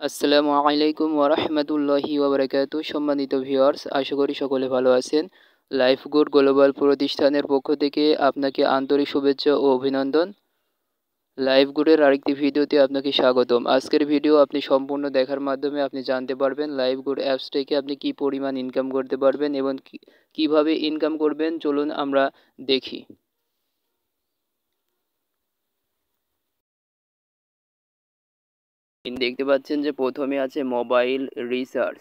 আসসালামু আলাইকুম ওয়া রাহমাতুল্লাহি ওয়া বারাকাতুহু। সম্মানিত ভিউয়ার্স, আশা করি সকলে ভালো আছেন। লাইফ গুড গ্লোবাল প্রতিষ্ঠানের পক্ষ থেকে আপনাকে আন্তরিক শুভেচ্ছা ও অভিনন্দন। লাইফ গুডের আরেকটি ভিডিওতে আপনাকে স্বাগতম। আজকের ভিডিও আপনি সম্পূর্ণ দেখার মাধ্যমে আপনি জানতে পারবেন লাইফ গুড অ্যাপস থেকে আপনি কি পরিমাণ ইনকাম করতে পারবেন এবং কিভাবে ইনকাম করবেন। চলুন আমরা দেখি। দেখতে পাচ্ছেন যে প্রথমে আছে মোবাইল রিচার্জ।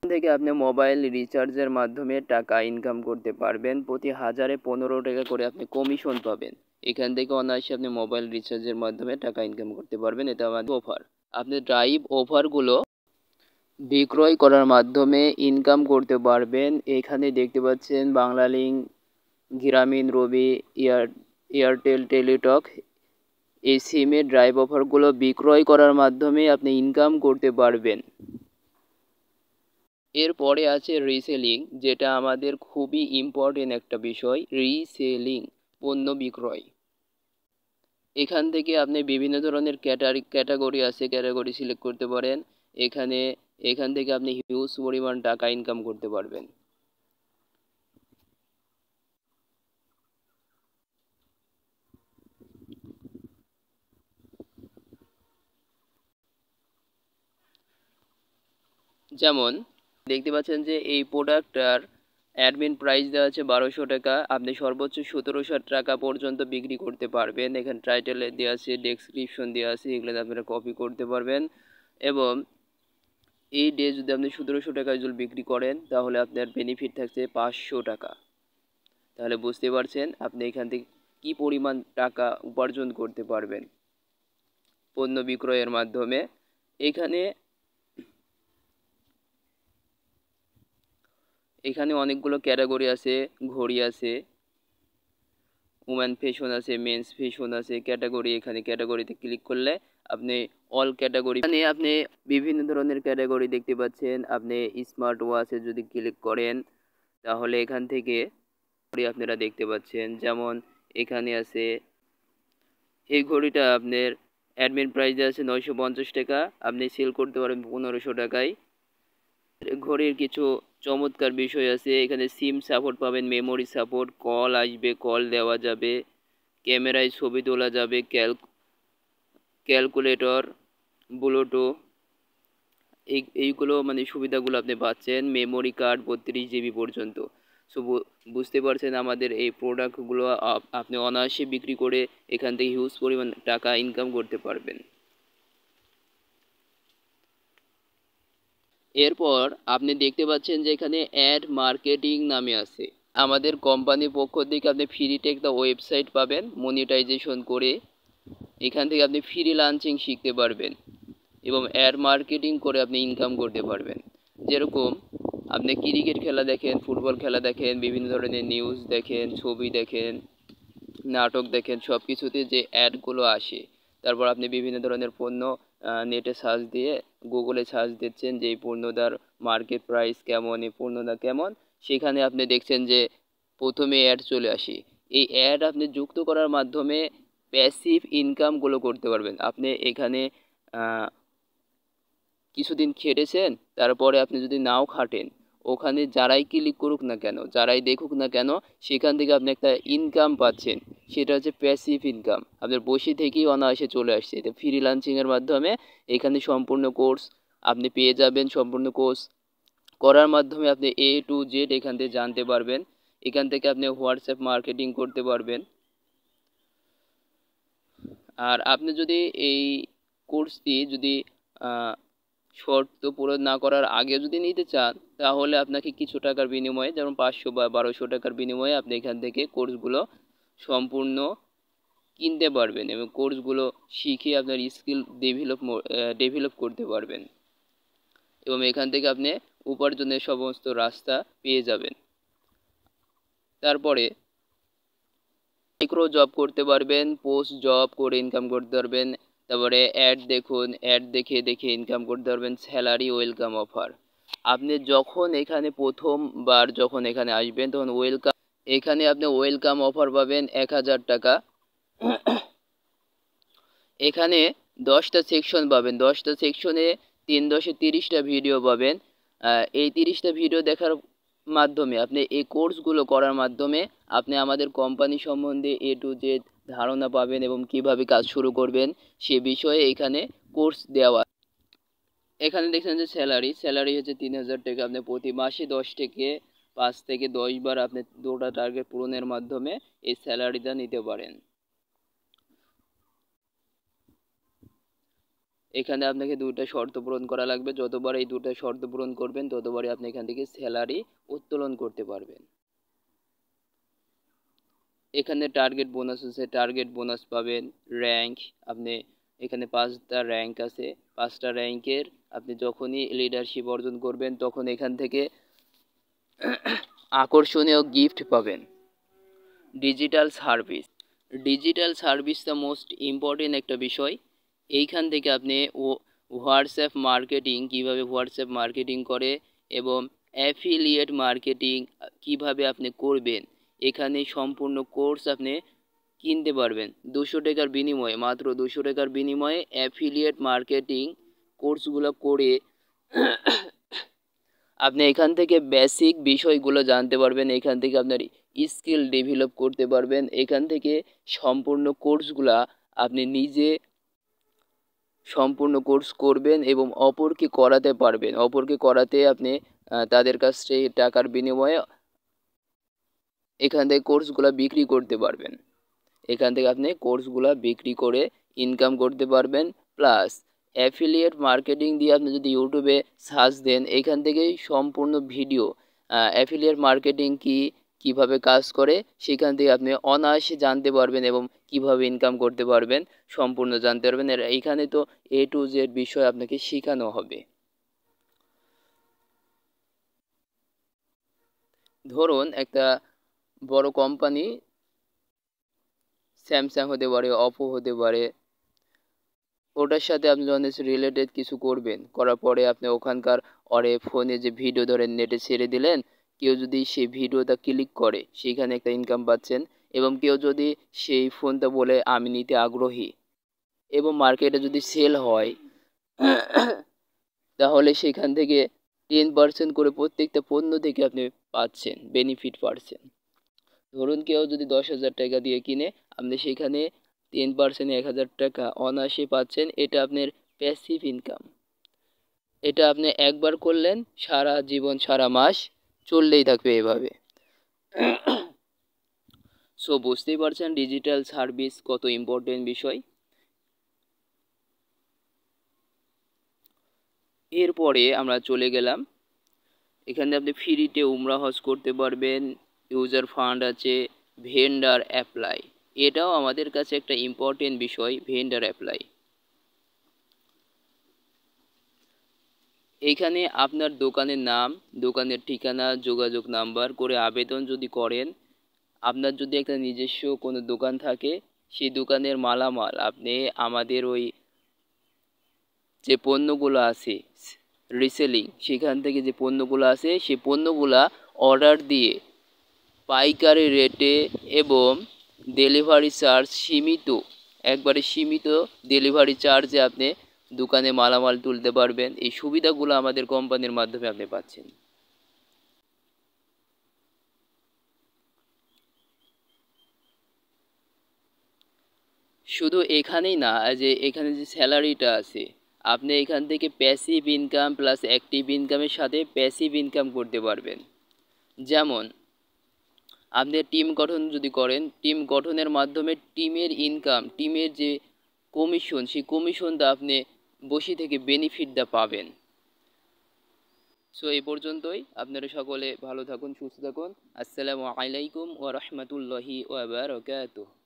থেকে আপনি মোবাইল রিচার্জের মাধ্যমে টাকা ইনকাম করতে পারবেন। প্রতি 1015 টাকা করে আপনি কমিশন পাবেন। এখান থেকে অনায়াসে আপনি মোবাইল রিচার্জের মাধ্যমে টাকা ইনকাম করতে পারবেন। এটা আমাদের অফার। আপনি ড্রাইভ অফারগুলো বিক্রয় করার মাধ্যমে ইনকাম করতে পারবেন। এখানে দেখতে পাচ্ছেন বাংলালিংক, গ্রামীণ, রবি, এয়ারটেল, টেলিটক। এই সিমের ড্রাইভ অফারগুলো বিক্রয় করার মাধ্যমে আপনি ইনকাম করতে পারবেন। এরপরে আছে রিসেলিং, যেটা আমাদের খুবই ইম্পর্টেন্ট একটা বিষয়। রিসেলিং, পণ্য বিক্রয়। এখান থেকে আপনি বিভিন্ন ধরনের ক্যাটাগরি আছে, ক্যাটাগরি সিলেক্ট করতে পারেন। এখান থেকে আপনি হিউজ পরিমাণ টাকা ইনকাম করতে পারবেন। যেমন দেখতে পাচ্ছেন যে এই প্রোডাক্টটার অ্যাডমিন প্রাইস দেওয়া আছে 1200 টাকা। আপনি সর্বোচ্চ 1700 টাকা পর্যন্ত বিক্রি করতে পারবেন। এখানে টাইটেলে দেওয়া আছে, ডেসক্রিপশন দেওয়া আছে, এগুলো আপনারা কপি করতে পারবেন। এবং এই ডে যদি আপনি 1700 টাকায় যদি বিক্রি করেন তাহলে আপনার বেনিফিট থাকছে 500 টাকা। তাহলে বুঝতে পারছেন আপনি এখান থেকে কি পরিমাণ টাকা উপার্জন করতে পারবেন পণ্য বিক্রয়ের মাধ্যমে। এখানে এখানে অনেকগুলো ক্যাটাগরি আছে। ঘড়ি আছে, উম্যান ফ্যাশন আছে, মেন্স ফ্যাশন আছে, ক্যাটাগরি। এখানে ক্যাটাগরিতে ক্লিক করলে আপনি অল ক্যাটাগরি, এখানে আপনি বিভিন্ন ধরনের ক্যাটাগরি দেখতে পাচ্ছেন। আপনি স্মার্ট ওয়াচে যদি ক্লিক করেন তাহলে এখান থেকে আপনারা দেখতে পাচ্ছেন। যেমন এখানে আছে এই ঘড়িটা, আপনার অ্যাডমিন প্রাইস আছে 950 টাকা, আপনি সেল করতে পারেন 1500 টাকায়। ঘড়ির কিছু চমৎকার বিষয় আছে। এখানে সিম সাপোর্ট পাবেন, মেমোরি সাপোর্ট, কল আসবে, কল দেওয়া যাবে, ক্যামেরায় ছবি তোলা যাবে, ক্যালকুলেটর, ব্লুটুথ, এইগুলো মানে সুবিধাগুলো আপনি পাচ্ছেন। মেমোরি কার্ড 32 জিবি পর্যন্ত। সো বুঝতে পারছেন আমাদের এই প্রোডাক্টগুলো আপনি অনায়াসে বিক্রি করে এখান থেকে হিউজ পরিমাণ টাকা ইনকাম করতে পারবেন। এরপর আপনি দেখতে পাচ্ছেন যে এখানে অ্যাড মার্কেটিং নামে আছে। আমাদের কোম্পানির পক্ষ থেকে আপনি ফ্রি টেক দ্য ওয়েবসাইট পাবেন মনিটাইজেশন করে। এখান থেকে আপনি ফ্রিল্যান্সিং শিখতে পারবেন এবং অ্যাড মার্কেটিং করে আপনি ইনকাম করতে পারবেন। যেরকম আপনি ক্রিকেট খেলা দেখেন, ফুটবল খেলা দেখেন, বিভিন্ন ধরনের নিউজ দেখেন, ছবি দেখেন, নাটক দেখেন, সব কিছুতে যে অ্যাডগুলো আসে। তারপর আপনি বিভিন্ন ধরনের পণ্য নেটে সার্চ দিয়ে, গুগলে সার্চ দিচ্ছেন যে এই পণ্যটার মার্কেট প্রাইস কেমন, এই পণ্যটা কেমন। সেখানে আপনি দেখছেন যে প্রথমে অ্যাড চলে আসে। এই অ্যাড আপনি যুক্ত করার মাধ্যমে প্যাসিভ ইনকামগুলো করতে পারবেন। আপনি এখানে কিছুদিন খেটেছেন, তারপরে আপনি যদি নাও খাটেন, ওখানে যারাই ক্লিক করুক না কেন, যারাই দেখুক না কেন, সেখান থেকে আপনি একটা ইনকাম পাচ্ছেন। সেটা হচ্ছে প্যাসিভ ইনকাম। আপনার বসে থেকেই অনায়াসে চলে আসছে। এটা ফ্রিল্যান্সিংয়ের মাধ্যমে এখানে সম্পূর্ণ কোর্স আপনি পেয়ে যাবেন। সম্পূর্ণ কোর্স করার মাধ্যমে আপনি A to Z এখান থেকে জানতে পারবেন। এখান থেকে আপনি হোয়াটসঅ্যাপ মার্কেটিং করতে পারবেন। আর আপনি যদি এই কোর্সটি যদি শর্ত পূরণ না করার আগে যদি নিতে চান তাহলে আপনাকে কিছু টাকার বিনিময়ে, যেমন 500 বা 1200 টাকার বিনিময়ে আপনি এখান থেকে কোর্সগুলো সম্পূর্ণ কিনতে পারবেন এবং কোর্সগুলো শিখে আপনার স্কিল ডেভেলপ করতে পারবেন এবং এখান থেকে আপনি উপার্জনের সমস্ত রাস্তা পেয়ে যাবেন। তারপরে মাইক্রো জব করতে পারবেন, পোস্ট জব করে ইনকাম করতে পারবেন। তারপরে অ্যাড দেখুন, অ্যাড দেখে দেখে ইনকাম করতে পারবেন। Salary welcome offer. আপনি যখন এখানে প্রথমবার যখন এখানে আসবেন তখন এখানে আপনি ওয়েলকাম অফার পাবেন 1000 টাকা। এখানে 10টা সেকশন পাবেন। 10টা সেকশনে 3/30টা ভিডিও পাবেন। এই 30টা ভিডিও দেখার মাধ্যমে আপনি এই কোর্সগুলো করার মাধ্যমে আপনি আমাদের কোম্পানি সম্বন্ধে A to Z ধারণা পাবেন এবং কিভাবে কাজ শুরু করবেন সে বিষয়ে এখানে কোর্স দেওয়া। এখানে দেখছেন যে স্যালারি হচ্ছে 3000 টাকা। আপনি প্রতি মাসে 10 থেকে 5 থেকে 10 বার আপনি 2টা টার্গেট পূরণের মাধ্যমে এই স্যালারিটা নিতে পারেন। এখানে আপনাকে 2টা শর্ত পূরণ করা লাগবে। যতবার এই 2টা শর্ত পূরণ করবেন ততবারই আপনি এখান থেকে স্যালারি উত্তোলন করতে পারবেন। এখানে টার্গেট বোনাস আছে, টার্গেট বোনাস পাবেন। র্যাঙ্ক, আপনি এখানে 5টা র্যাঙ্ক আছে। 5টা র্যাঙ্কের আপনি যখনই লিডারশিপ অর্জন করবেন তখন এখান থেকে আকর্ষণীয় গিফট পাবেন। Digital service the most important একটা বিষয়। এইখান থেকে আপনি হোয়াটসঅ্যাপ মার্কেটিং, কিভাবে হোয়াটসঅ্যাপ মার্কেটিং করে এবং অ্যাফিলিয়েট মার্কেটিং কিভাবে আপনি করবেন, এখানে সম্পূর্ণ কোর্স আপনি কিনতে পারবেন 200 টাকার বিনিময়ে। মাত্র 200 টাকার বিনিময়ে অ্যাফিলিয়েট মার্কেটিং কোর্সগুলো করে আপনি এখান থেকে বেসিক বিষয়গুলো জানতে পারবেন। এখান থেকে আপনার স্কিল ডেভেলপ করতে পারবেন। এখান থেকে সম্পূর্ণ কোর্সগুলা আপনি নিজে সম্পূর্ণ কোর্স করবেন এবং অপরকে করাতে পারবেন। অপরকে করাতে আপনি তাদের কাছ থেকে টাকার বিনিময়ে এখান থেকে কোর্সগুলো বিক্রি করতে পারবেন। এখান থেকে আপনি কোর্সগুলো বিক্রি করে ইনকাম করতে পারবেন। প্লাস অ্যাফিলিয়েট মার্কেটিং দিয়ে আপনি যদি ইউটিউবে সার্চ দেন এখান থেকেই সম্পূর্ণ ভিডিও অ্যাফিলিয়েট মার্কেটিং কিভাবে কাজ করে সেখান থেকে আপনি অনায়াসে জানতে পারবেন এবং কিভাবে ইনকাম করতে পারবেন সম্পূর্ণ জানতে পারবেন। এইখানে তো A to Z বিষয় আপনাকে শেখানো হবে। ধরুন একটা বড় কোম্পানি, স্যামসাং হতে পারে, অপো হতে পারে, ওটার সাথে আপনি যখন রিলেটেড কিছু করবেন, করার পরে আপনি ওখানকার ফোনে যে ভিডিও ধরেন নেটে ছেড়ে দিলেন, কেউ যদি সেই ভিডিওটা ক্লিক করে সেইখানে একটা ইনকাম পাচ্ছেন। এবং কেউ যদি সেই ফোনটা বলে আমি নিতে আগ্রহী এবং মার্কেটে যদি সেল হয় তাহলে সেখান থেকে 10% করে প্রত্যেকটা পণ্য থেকে আপনি পাচ্ছেন, বেনিফিট পাচ্ছেন। ধরুন কেউ যদি 10,000 টাকা দিয়ে কিনে, আপনি সেখানে 10% 1,000 টাকা অনায়াসে পাচ্ছেন। এটা আপনার প্যাসিভ ইনকাম। এটা আপনি একবার করলেন, সারা জীবন সারা মাস চললেই থাকবে এভাবে। সো বুঝতেই পারছেন ডিজিটাল সার্ভিস কত ইম্পর্টেন্ট বিষয়। এরপরে আমরা চলে গেলাম, এখানে আপনি ফ্রিতে উমরা হজ করতে পারবেন। ইউজার ফান্ড আছে, ভেন্ডার অ্যাপ্লাই, এটাও আমাদের কাছে একটা ইম্পর্টেন্ট বিষয়। ভেন্ডার অ্যাপ্লাই, এখানে আপনার দোকানের নাম, দোকানের ঠিকানা, যোগাযোগ নাম্বার করে আবেদন যদি করেন, আপনার যদি একটা নিজস্ব কোনো দোকান থাকে সেই দোকানের মালামাল আপনি আমাদের ওই যে পণ্যগুলো আছে রিসেলিং, সেখান থেকে যে পণ্যগুলো আছে সেই পণ্যগুলা অর্ডার দিয়ে পাইকারি রেটে এবং ডেলিভারি চার্জ একবারে সীমিত ডেলিভারি চার্জে আপনি দোকানে মালামাল তুলতে পারবেন। এই সুবিধাগুলো আমাদের কোম্পানির মাধ্যমে আপনি পাচ্ছেন। শুধু এখানেই না, যে এখানে যে স্যালারিটা আছে, আপনি এখান থেকে প্যাসিভ ইনকাম প্লাস অ্যাক্টিভ ইনকামের সাথে প্যাসিভ ইনকাম করতে পারবেন। যেমন আপনি টিম গঠন যদি করেন, টিম গঠনের মাধ্যমে টিমের ইনকাম, টিমের যে কমিশন, সেই কমিশনটা আপনি বসে থেকে বেনিফিটটা পাবেন। সো এই পর্যন্তই। আপনারা সকলে ভালো থাকুন, সুস্থ থাকুন। আসসালামু আলাইকুম ওয়া রাহমাতুল্লাহি ওয়া বারাকাতুহু।